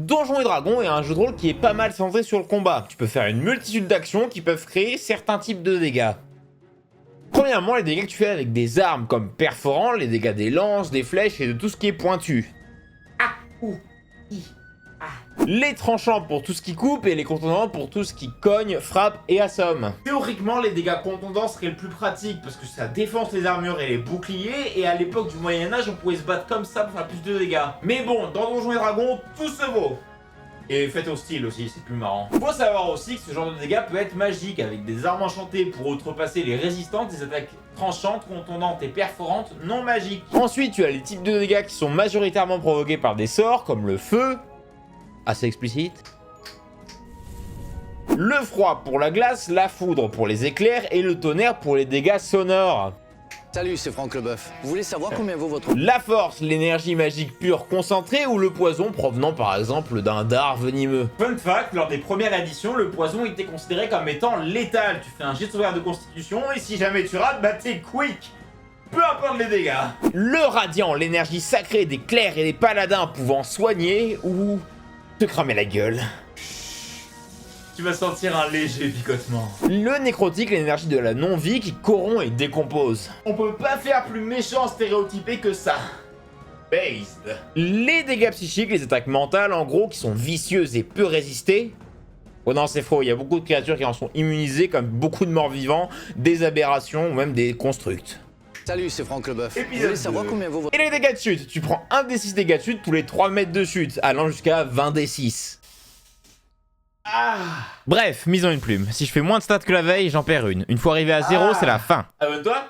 Donjons et Dragons est un jeu de rôle qui est pas mal centré sur le combat. Tu peux faire une multitude d'actions qui peuvent créer certains types de dégâts. Premièrement, les dégâts que tu fais avec des armes comme perforants, les dégâts des lances, des flèches et de tout ce qui est pointu. Les tranchants pour tout ce qui coupe et les contondants pour tout ce qui cogne, frappe et assomme. Théoriquement, les dégâts contondants seraient le plus pratique parce que ça défonce les armures et les boucliers, et à l'époque du Moyen-Âge, on pouvait se battre comme ça pour faire plus de dégâts. Mais bon, dans Donjons et Dragons, tout se vaut. Et faites au style aussi, c'est plus marrant. Faut savoir aussi que ce genre de dégâts peut être magique, avec des armes enchantées pour outrepasser les résistantes, des attaques tranchantes, contondantes et perforantes non magiques. Ensuite, tu as les types de dégâts qui sont majoritairement provoqués par des sorts, comme le feu, assez explicite, le froid pour la glace, la foudre pour les éclairs et le tonnerre pour les dégâts sonores. Salut, c'est Franck Leboeuf. Vous voulez savoir combien vaut votre... La force, l'énergie magique pure concentrée ou le poison provenant par exemple d'un dard venimeux. Fun fact, lors des premières éditions, le poison était considéré comme étant létal. Tu fais un jet de sauvegarde de constitution et si jamais tu rates, bah t'es quick. Peu importe les dégâts. Le radiant, l'énergie sacrée des clercs et des paladins pouvant soigner ou te cramer la gueule. Tu vas sentir un léger picotement. Le nécrotique, l'énergie de la non-vie qui corrompt et décompose. On peut pas faire plus méchant stéréotypé que ça. Based. Les dégâts psychiques, les attaques mentales en gros, qui sont vicieuses et peu résistées. Oh non, c'est faux, il y a beaucoup de créatures qui en sont immunisées, comme beaucoup de morts vivants, des aberrations ou même des constructs. Salut, c'est Franck Leboeuf. Vous Épisode voulez savoir 2. combien vaut votre... Et les dégâts de chute, tu prends 1 des 6 dégâts de chute tous les 3 mètres de chute, allant jusqu'à 20 des 6. Bref, mise en une plume. Si je fais moins de stats que la veille, j'en perds une. Une fois arrivé à 0, c'est la fin. Abonne-toi.